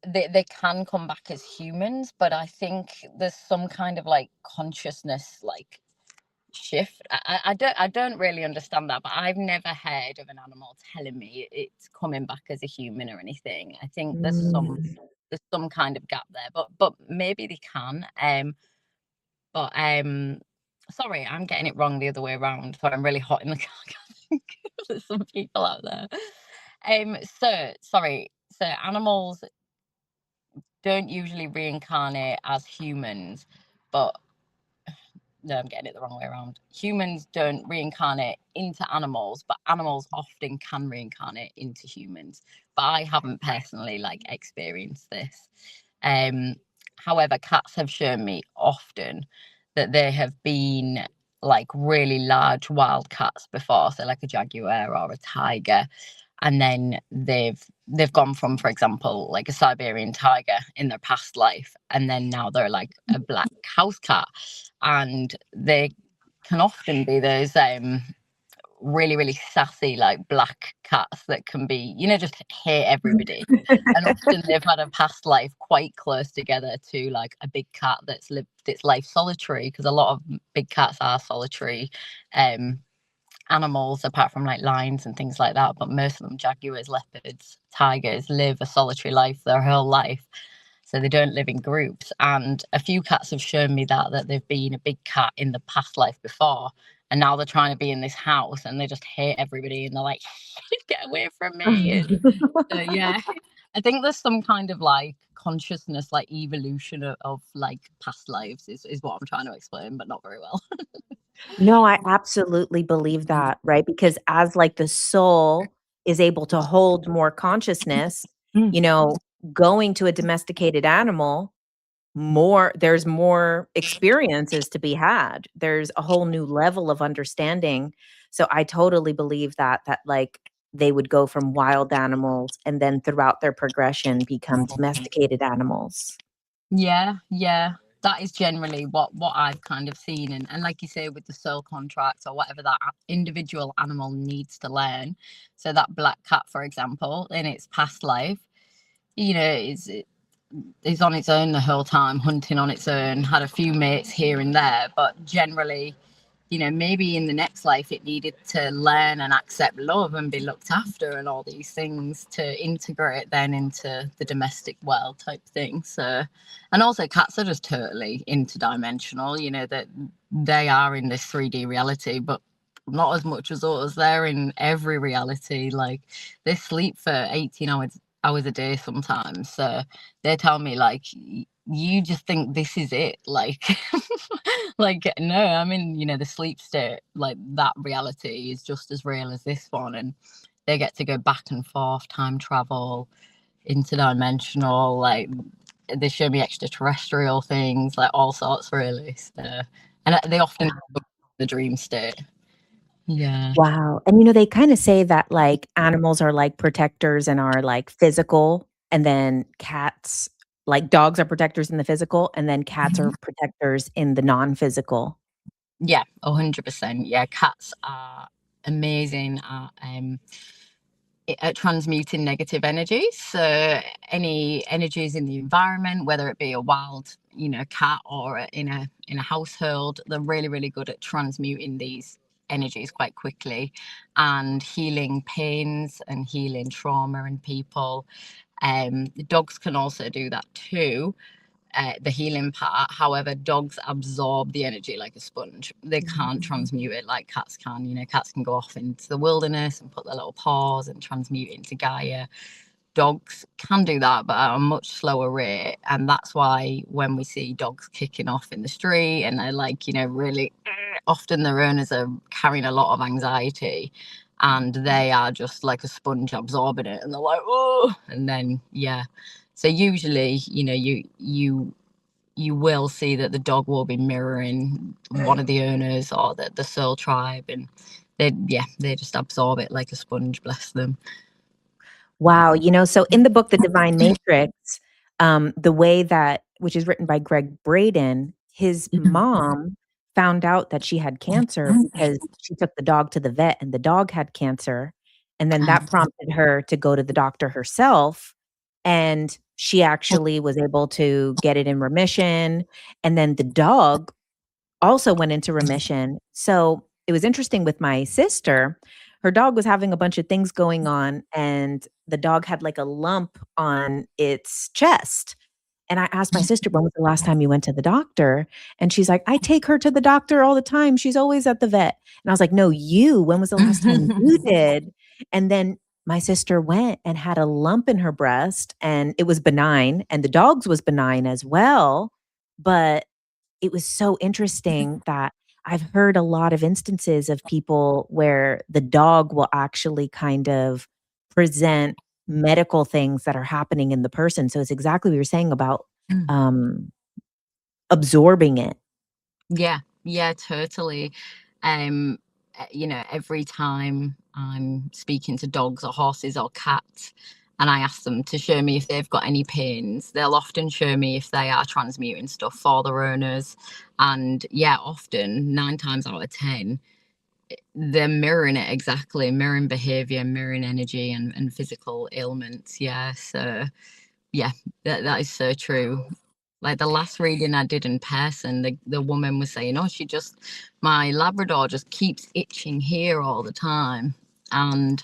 they can come back as humans, but I think there's some kind of like consciousness like shift. I don't really understand that, but I've never heard of an animal telling me it's coming back as a human or anything. I think
Mm.
there's some kind of gap there, but maybe they can. But sorry, I'm getting it wrong the other way around. So I'm really hot in the car. I think there's some people out there. So sorry. So animals don't usually reincarnate as humans, but no, I'm getting it the wrong way around. Humans don't reincarnate into animals, but animals often can reincarnate into humans. But I haven't personally like experienced this. However, cats have shown me often that they have been like really large wild cats before, so like a jaguar or a tiger, and then they've gone from, for example, like a Siberian tiger in their past life, and then now they're like a black house cat, and they can often be those really really sassy like black cats that can be, you know, just hate everybody. And often they've had a past life quite close together to like a big cat that's lived its life solitary, because a lot of big cats are solitary animals, apart from like lions and things like that, but most of them, jaguars, leopards, tigers, live a solitary life their whole life, so they don't live in groups. And a few cats have shown me that they've been a big cat in the past life before, and now they're trying to be in this house and they just hate everybody and they're like, get away from me. And yeah, I think there's some kind of like consciousness, like evolution of like past lives is what I'm trying to explain, but not very well.
No, I absolutely believe that, right? Because as like the soul is able to hold more consciousness,
Mm.
you know, going to a domesticated animal, there's more experiences to be had. There's a whole new level of understanding. So I totally believe that like they would go from wild animals and then throughout their progression become domesticated animals.
Yeah, yeah. That is generally what I've kind of seen. And like you say, with the soul contracts or whatever that individual animal needs to learn. So that black cat, for example, in its past life, you know, is on its own the whole time, hunting on its own, had a few mates here and there, but generally, you know, maybe in the next life it needed to learn and accept love and be looked after and all these things to integrate then into the domestic world type thing. So, and also cats are just totally interdimensional, you know, that they are in this 3D reality, but not as much as us. They're in every reality. Like they sleep for 18 hours a day sometimes. So they tell me like, you just think this is it, like like no, I'm in, you know, the sleep state, like that reality is just as real as this one. And they get to go back and forth, time travel, interdimensional, like they show me extraterrestrial things, like all sorts really. So, and they often the dream state. Yeah.
Wow. And, you know, they kind of say that like animals are like protectors and are like physical, and then cats, like dogs are protectors in the physical, and then cats are protectors in the non-physical.
Yeah, 100%. Yeah, cats are amazing at transmuting negative energies. So any energies in the environment, whether it be a wild, you know, cat or in a household, they're really really good at transmuting these energies quite quickly and healing pains and healing trauma in people. Dogs can also do that too, the healing part. However, dogs absorb the energy like a sponge. They can't transmute it like cats can. You know, cats can go off into the wilderness and put their little paws and transmute into Gaia. Dogs can do that, but at a much slower rate. And that's why when we see dogs kicking off in the street and they're like, you know, really, often their owners are carrying a lot of anxiety and they are just like a sponge absorbing it, and they're like, oh, and then yeah. So usually, you know, you will see that the dog will be mirroring one of the owners or the soul tribe, and they just absorb it like a sponge, bless them.
Wow. You know, so in the book, The Divine Matrix, the way that, which is written by Greg Braden, his mom found out that she had cancer because she took the dog to the vet and the dog had cancer. And then that prompted her to go to the doctor herself. And she actually was able to get it in remission. And then the dog also went into remission. So it was interesting with my sister. Her dog was having a bunch of things going on, and the dog had like a lump on its chest. And I asked my sister, when was the last time you went to the doctor? And she's like, I take her to the doctor all the time. She's always at the vet. And I was like, no, you, when was the last time you did? And then my sister went and had a lump in her breast, and it was benign, and the dog's was benign as well. But it was so interesting that I've heard a lot of instances of people where the dog will actually kind of present medical things that are happening in the person. So it's exactly what you're saying about um, absorbing it.
Yeah, totally. Every time I'm speaking to dogs or horses or cats and I ask them to show me if they've got any pains, they'll often show me if they are transmuting stuff for their owners. And yeah, often 9 times out of 10, they're mirroring it exactly, mirroring behavior, mirroring energy and physical ailments. Yeah. So yeah, that is so true. Like the last reading I did in person, the woman was saying, my Labrador just keeps itching here all the time. And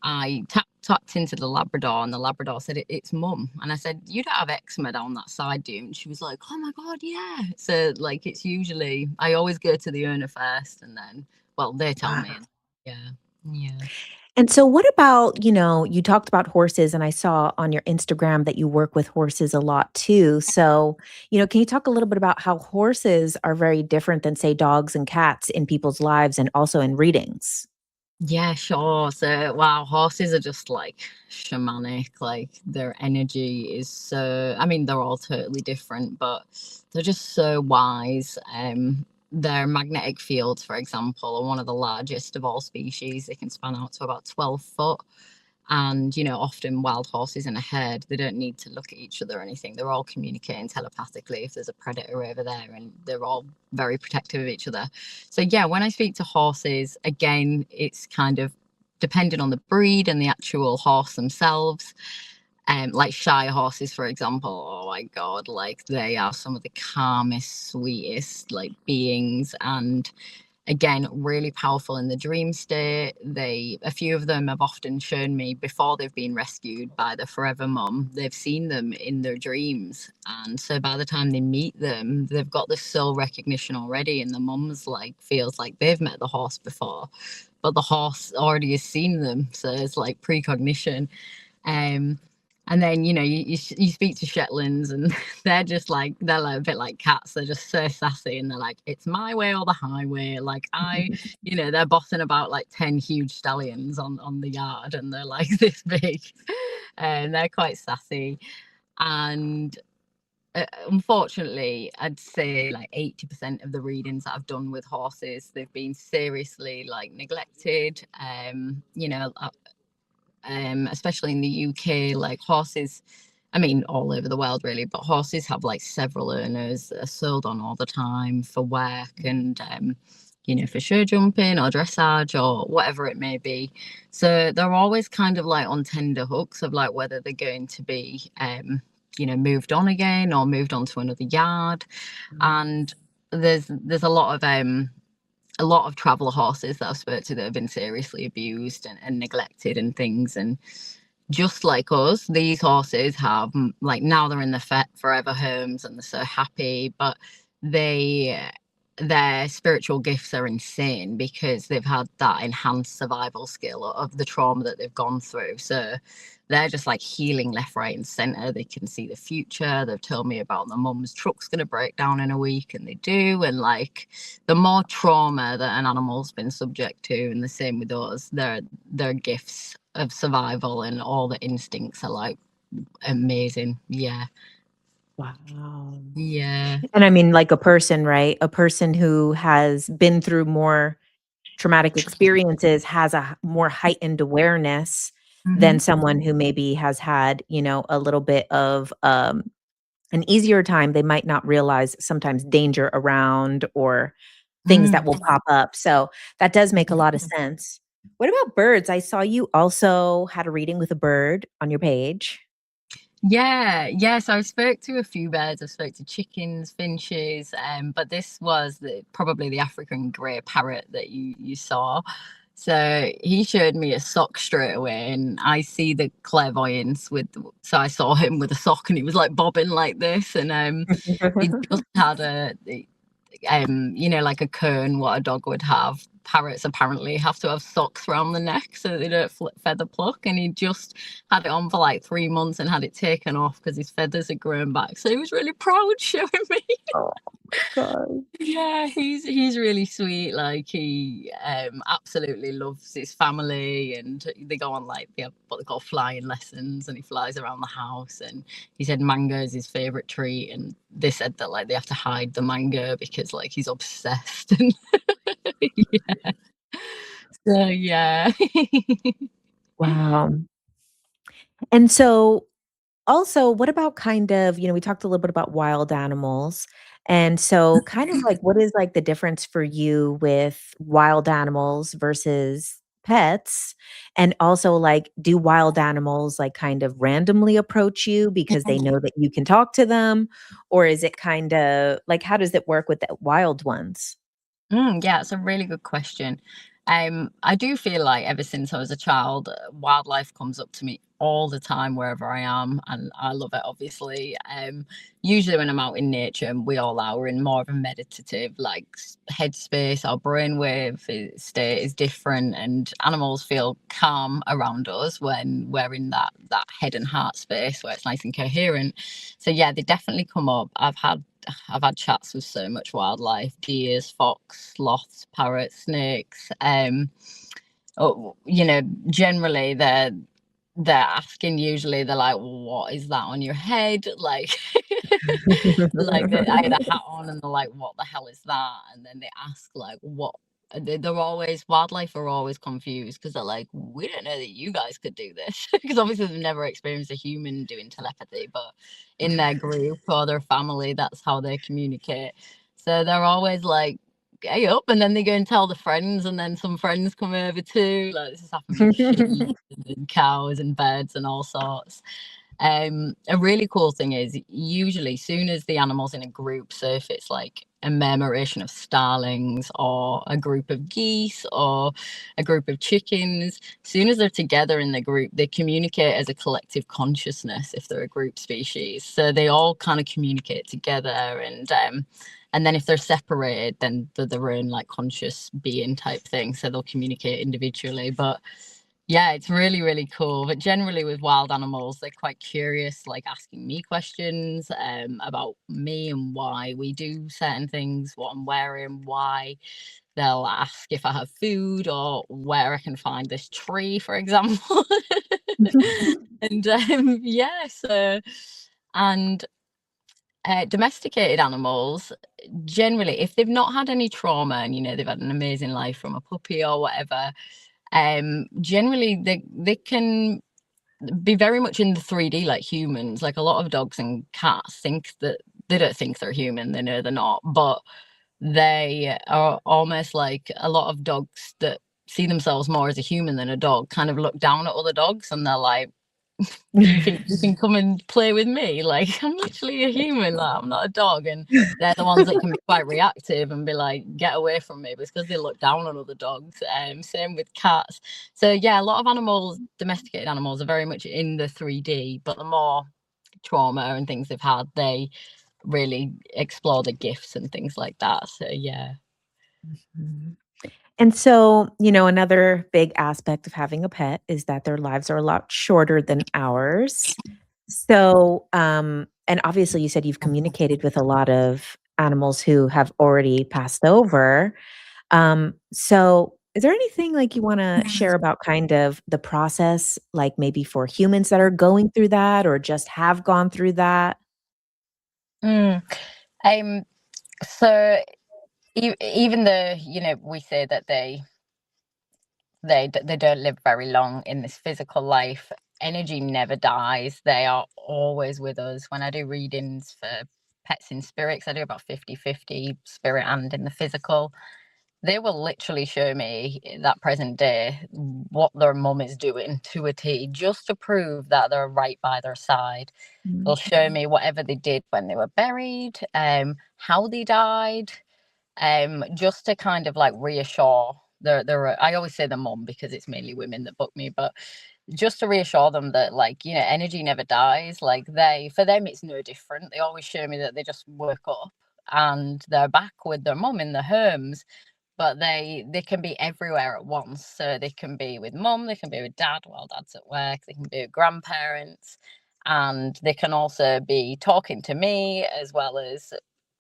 I tapped into the Labrador, and the Labrador said, it's mum. And I said, you don't have eczema down that side, do you? And she was like, oh my God, yeah. So like, it's usually, I always go to the owner first, and then, well, they tell me. Yeah.
And so what about, you talked about horses, and I saw on your Instagram that you work with horses a lot too. So, can you talk a little bit about how horses are very different than, say, dogs and cats in people's lives and also in readings?
Yeah, sure. So, wow, horses are just like shamanic. Like their energy is so, I mean, they're all totally different, but they're just so wise. Their magnetic fields, for example, are one of the largest of all species. They can span out to about 12 foot. And, often wild horses in a herd, they don't need to look at each other or anything. They're all communicating telepathically if there's a predator over there, and they're all very protective of each other. So, yeah, when I speak to horses, again, it's kind of depending on the breed and the actual horse themselves. Like shy horses, for example, oh my God, like they are some of the calmest, sweetest, like beings. And again, really powerful in the dream state. A few of them have often shown me before they've been rescued by the forever mum, they've seen them in their dreams. And so by the time they meet them, they've got the soul recognition already. And the mum's like, feels like they've met the horse before, but the horse already has seen them. So it's like precognition. And then, you speak to Shetlands, and they're like a bit like cats. They're just so sassy, and they're like, it's my way or the highway. Like they're bossing about like 10 huge stallions on the yard, and they're like this big, and they're quite sassy. And unfortunately, I'd say like 80% of the readings that I've done with horses, they've been seriously like neglected. Especially in the UK, like horses, I mean, all over the world really, but horses have like several owners that are sold on all the time for work and, for show jumping or dressage or whatever it may be. So they're always kind of like on tender hooks of like whether they're going to be, moved on again or moved on to another yard. And there's a lot of traveller horses that I've spoken to that have been seriously abused and neglected and things. And just like us, these horses have, like, now they're in the forever homes and they're so happy, but their spiritual gifts are insane because they've had that enhanced survival skill of the trauma that they've gone through. So they're just like healing left, right, and center. They can see the future. They've told me about their mum's truck's going to break down in a week, and they do. And like the more trauma that an animal's been subject to, and the same with us, their gifts of survival and all the instincts are like amazing. Yeah.
Wow.
Yeah.
And I mean, like a person, right? A person who has been through more traumatic experiences has a more heightened awareness than someone who maybe has had, a little bit of an easier time. They might not realize sometimes danger around or things that will pop up. So that does make a lot of sense. What about birds? I saw you also had a reading with a bird on your page.
Yeah. So I spoke to a few birds. I spoke to chickens, finches, but this was probably the African grey parrot that you saw. So he showed me a sock straight away, and I see the clairvoyance so I saw him with a sock, and he was like bobbing like this, and he just had like a cone, what a dog would have. Parrots apparently have to have socks around the neck so that they don't feather pluck, and he just had it on for like 3 months and had it taken off because his feathers had grown back. So he was really proud showing me.
Oh God.
Yeah, he's really sweet. Like he absolutely loves his family, and they go on like they have what they call flying lessons, and he flies around the house. And he said mango is his favorite treat, and they said that like they have to hide the mango because like he's obsessed. And yeah, so yeah.
Wow. And so also, what about kind of, we talked a little bit about wild animals. And so kind of like what is like the difference for you with wild animals versus pets? And also like do wild animals like kind of randomly approach you because they know that you can talk to them? Or is it kind of like how does it work with the wild ones?
Yeah, it's a really good question. I do feel like ever since I was a child, wildlife comes up to me all the time wherever I am, and I love it, obviously. Usually when I'm out in nature, and we all are, we're in more of a meditative, like headspace. Our state is different, and animals feel calm around us when we're in that head and heart space where it's nice and coherent. So yeah, they definitely come up. I've had chats with so much wildlife: deers, fox, sloths, parrots, snakes. Generally they're asking. Usually they're like, "What is that on your head?" Like, I had a hat on, and they're like, "What the hell is that?" And then they ask like, "What?" They're always wildlife are always confused because they're like, "We don't know that you guys could do this," because obviously they've never experienced a human doing telepathy, but in their group or their family, that's how they communicate. So they're always like, "Hey up," and then they go and tell the friends, and then some friends come over too. Like this has happened with sheep and cows and birds and all sorts. A really cool thing is usually soon as the animal's in a group, so if it's like a murmuration of starlings or a group of geese or a group of chickens, soon as they're together in the group, they communicate as a collective consciousness if they're a group species. So they all kind of communicate together, and then if they're separated, then they're their own like conscious being type thing. So they'll communicate individually. But yeah, it's really, really cool. But generally with wild animals, they're quite curious, like asking me questions about me and why we do certain things, what I'm wearing, why. They'll ask if I have food or where I can find this tree, for example. And yeah, so and domesticated animals, generally, if they've not had any trauma and they've had an amazing life from a puppy or whatever, generally they can be very much in the 3D like humans. Like a lot of dogs and cats think that they don't think they're human, they know they're not, but they are almost like a lot of dogs that see themselves more as a human than a dog kind of look down at other dogs, and they're like, "You think you can come and play with me? Like I'm literally a human, like I'm not a dog." And they're the ones that can be quite reactive and be like, "Get away from me," because they look down on other dogs. Same with cats. So yeah, a lot of animals, domesticated animals, are very much in the 3D, but the more trauma and things they've had, they really explore the gifts and things like that. So yeah.
Mhm. And so, another big aspect of having a pet is that their lives are a lot shorter than ours. So, and obviously you said you've communicated with a lot of animals who have already passed over. So is there anything like you want to share about kind of the process, like maybe for humans that are going through that or just have gone through that?
Mm. Um. So even though we say that they don't live very long in this physical life, energy never dies. They are always with us. When I do readings for pets in spirits, I do about 50-50 spirit and in the physical. they will literally show me that present day what their mum is doing to a T, just to prove that they're right by their side. They'll show me whatever they did when they were buried, how they died, just to kind of like reassure I always say the mum because it's mainly women that book me, but just to reassure them that, like, you know, energy never dies. Like, for them it's no different. They always show me that they just woke up and they're back with their mum in the homes, but they can be everywhere at once. So they can be with mum, they can be with dad while dad's at work, they can be with grandparents, and they can also be talking to me, as well as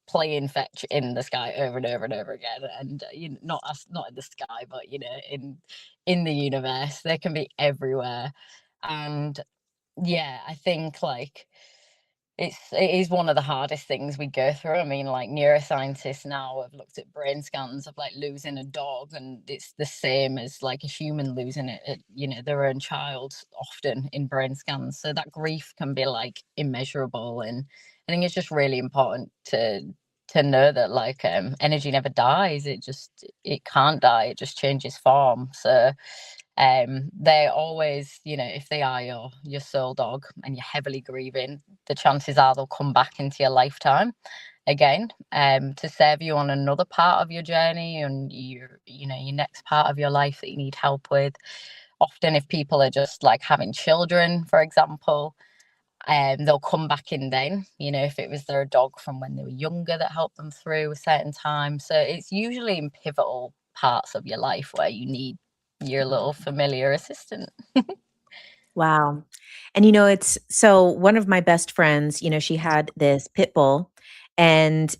playing fetch in the sky over and over and over again. And you know, not in the sky, but you know, in the universe. They can be everywhere. And yeah, I think like it is one of the hardest things we go through. I mean, like, neuroscientists now have looked at brain scans of like losing a dog, and it's the same as like a human losing you know, their own child, often in brain scans. So that grief can be like immeasurable, and I think it's just really important to know that, like, energy never dies. It can't die. It just changes form. So they always, you know, if they are your soul dog and you're heavily grieving, the chances are they'll come back into your lifetime again, to serve you on another part of your journey and your next part of your life that you need help with. Often if people are just like having children, for example, they'll come back in then, you know, if it was their dog from when they were younger that helped them through a certain time. So it's usually in pivotal parts of your life where you need your little familiar assistant.
Wow. And, you know, it's so one of my best friends, you know, she had this pit bull, and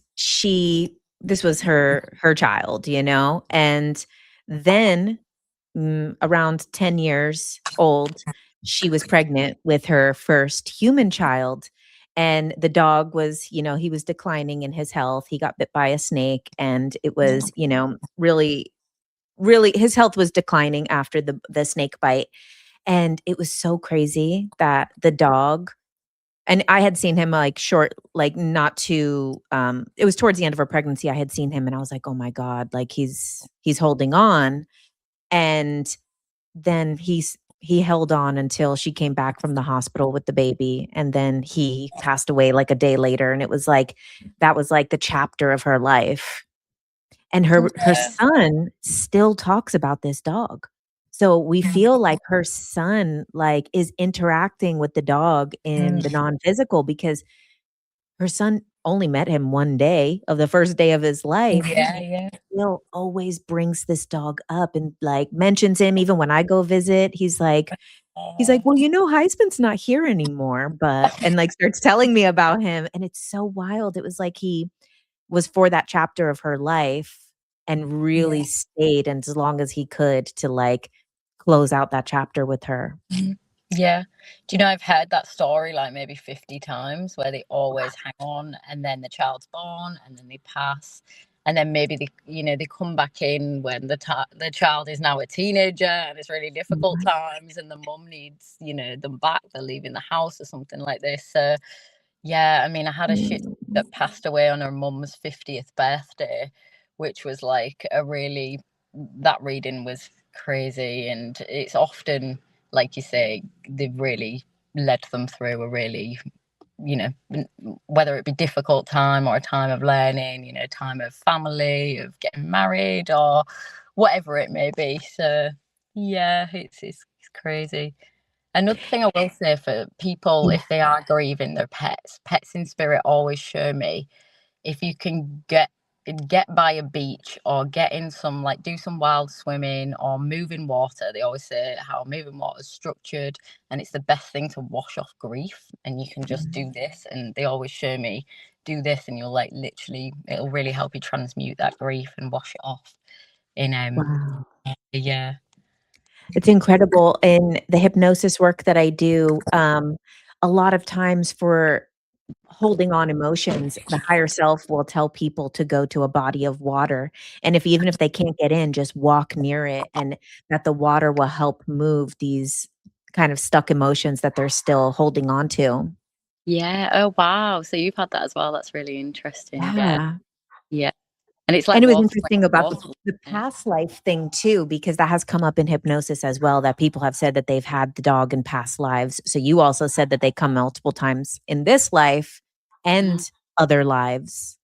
this was her child, you know, and then around 10 years old, she was pregnant with her first human child. And the dog was, you know, he was declining in his health. He got bit by a snake, and it was, you know, really, really, his health was declining after the snake bite. And it was so crazy that the dog, and I had seen him like short, like not too, it was towards the end of her pregnancy. I had seen him and I was like, oh my God, like he's holding on. And then he held on until she came back from the hospital with the baby. And then he passed away like a day later. And it was like, that was like the chapter of her life. And her
Yeah.
son still talks about this dog. So we feel like her son like is interacting with the dog in the non-physical, because her son only met him one day of the first day of his life.
Yeah, yeah.
Still always brings this dog up and like mentions him. Even when I go visit, he's like, well, you know, Heisman's not here anymore, and like starts telling me about him. And it's so wild. It was like he was for that chapter of her life and really stayed and as long as he could to like close out that chapter with her.
Yeah. Do you know, I've heard that story like maybe 50 times, where they always hang on, and then the child's born and then they pass, and then maybe they come back in when the child is now a teenager and it's really difficult times, and the mum needs, you know, them back. They're leaving the house or something like this. So yeah, I mean, I had a shit that passed away on her mum's 50th birthday, which was like that reading was crazy. And it's often, like you say, they've really led them through a really, you know, whether it be difficult time or a time of learning, you know, time of family, of getting married, or whatever it may be. So yeah, it's crazy. Another thing I will say for people, if they are grieving their pets in spirit always show me, if you can get by a beach or get in some, like, do some wild swimming or move in water. They always say how moving water is structured and it's the best thing to wash off grief, and you can just do this. And they always show me, do this and you'll like literally, it'll really help you transmute that grief and wash it off in
Wow.
yeah.
It's incredible. In the hypnosis work that I do, a lot of times for holding on emotions, the higher self will tell people to go to a body of water. And even if they can't get in, just walk near it, and that the water will help move these kind of stuck emotions that they're still holding on to.
Yeah. Oh, wow. So you've had that as well. That's really interesting. Yeah.
Yeah.
Yeah. And it's like
And it was
water,
interesting about
water.
the past life thing too, because that has come up in hypnosis as well, that people have said that they've had the dog in past lives. So you also said that they come multiple times in this life and other lives.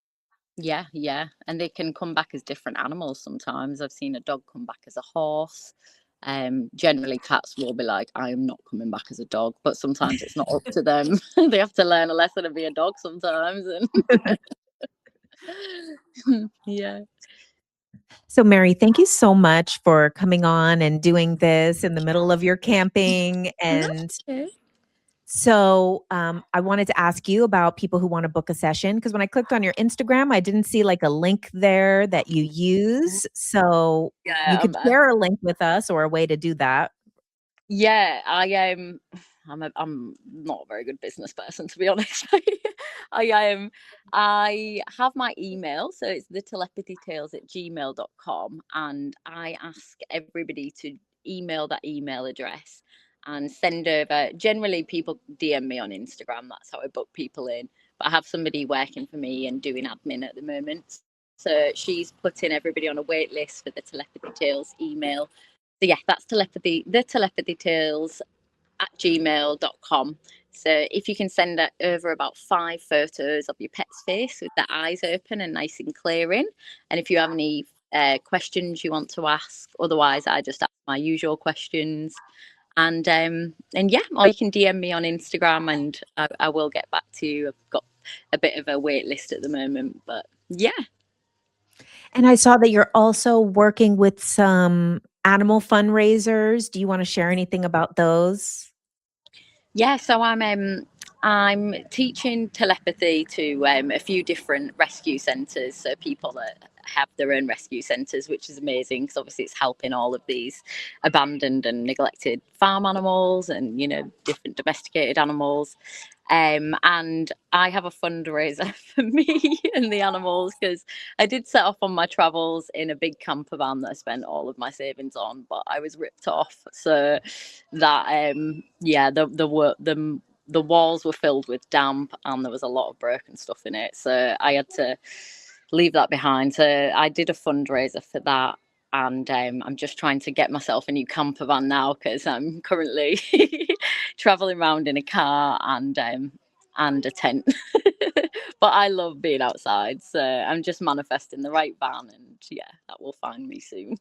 Yeah, yeah. And they can come back as different animals sometimes. I've seen a dog come back as a horse. Generally cats will be like, I'm not coming back as a dog, but sometimes it's not up to them. They have to learn a lesson and be a dog sometimes. And yeah.
So Mary, thank you so much for coming on and doing this in the middle of your camping. And
Okay.
so I wanted to ask you about people who want to book a session, because when I clicked on your Instagram, I didn't see like a link there that you use. So
Yeah,
you could share a link with us or a way to do that.
yeah, I'm not a very good business person, to be honest. I have my email, so it's thetelepathytales@gmail.com, and I ask everybody to email that email address and send over. Generally, people DM me on Instagram. That's how I book people in. But I have somebody working for me and doing admin at the moment, so she's putting everybody on a wait list for the Telepathy Tales email. So yeah, that's telepathytales@gmail.com. So if you can send over about 5 photos of your pet's face with the eyes open and nice and clear in, and if you have any questions you want to ask, otherwise I just ask my usual questions. And yeah, or you can DM me on Instagram, and I will get back to you. I've got a bit of a wait list at the moment, but yeah.
And I saw that you're also working with some animal fundraisers. Do you want to share anything about those?
Yeah, so I'm teaching telepathy to a few different rescue centres, so people that have their own rescue centres, which is amazing because obviously it's helping all of these abandoned and neglected farm animals and different domesticated animals. And I have a fundraiser for me and the animals, because I did set off on my travels in a big camper van that I spent all of my savings on, but I was ripped off. So that yeah, the walls were filled with damp and there was a lot of broken stuff in it, so I had to leave that behind. So I did a fundraiser for that, and I'm just trying to get myself a new camper van now, because I'm currently traveling around in a car and a tent. But I love being outside, so I'm just manifesting the right van, and yeah, that will find me soon.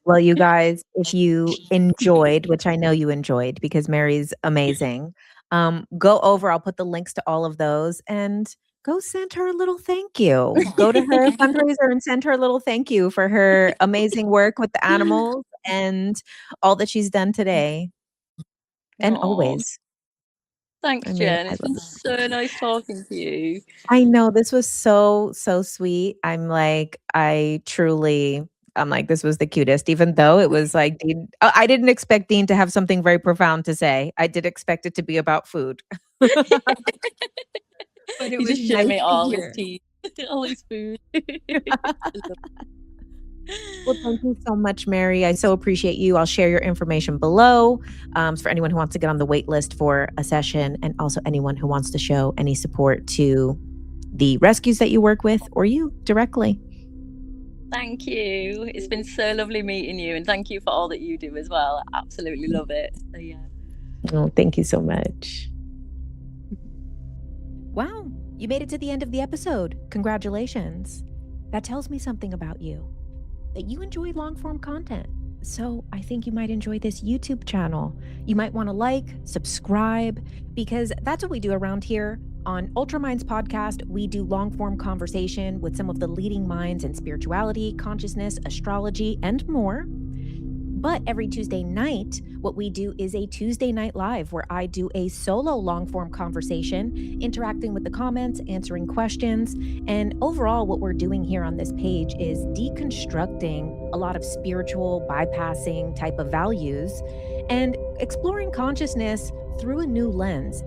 Well, you guys, if you enjoyed, which I know you enjoyed because Mary's amazing, go over. I'll put the links to all of those and go send her a little thank you. Go to her fundraiser and send her a little thank you for her amazing work with the animals and all that she's done today and
Aw,
always.
thanks,
I mean,
Jen.
I
It's
love
been so nice talking to you.
I know this was so, so sweet. I'm like, this was the cutest, even though it was like, Dean, I didn't expect Dean to have something very profound to say. I did expect it to be about food. But it
He
was
just showed
nice
me
to
all his
hear.
teeth, all his food.
Well, thank you so much, Mary. I so appreciate you. I'll share your information below for anyone who wants to get on the wait list for a session, and also anyone who wants to show any support to the rescues that you work with or you directly.
Thank you. It's been so lovely meeting you, and thank you for all that you do as well. I absolutely love it. So yeah.
Oh, thank you so much. Wow, you made it to the end of the episode. Congratulations. That tells me something about you, that you enjoy long form content. So I think you might enjoy this YouTube channel. You might want to like, subscribe, because that's what we do around here. On Ultraminds podcast, we do long form conversation with some of the leading minds in spirituality, consciousness, astrology, and more. But every Tuesday night, what we do is a Tuesday night live where I do a solo long form conversation, interacting with the comments, answering questions. And overall, what we're doing here on this page is deconstructing a lot of spiritual bypassing type of values and exploring consciousness through a new lens.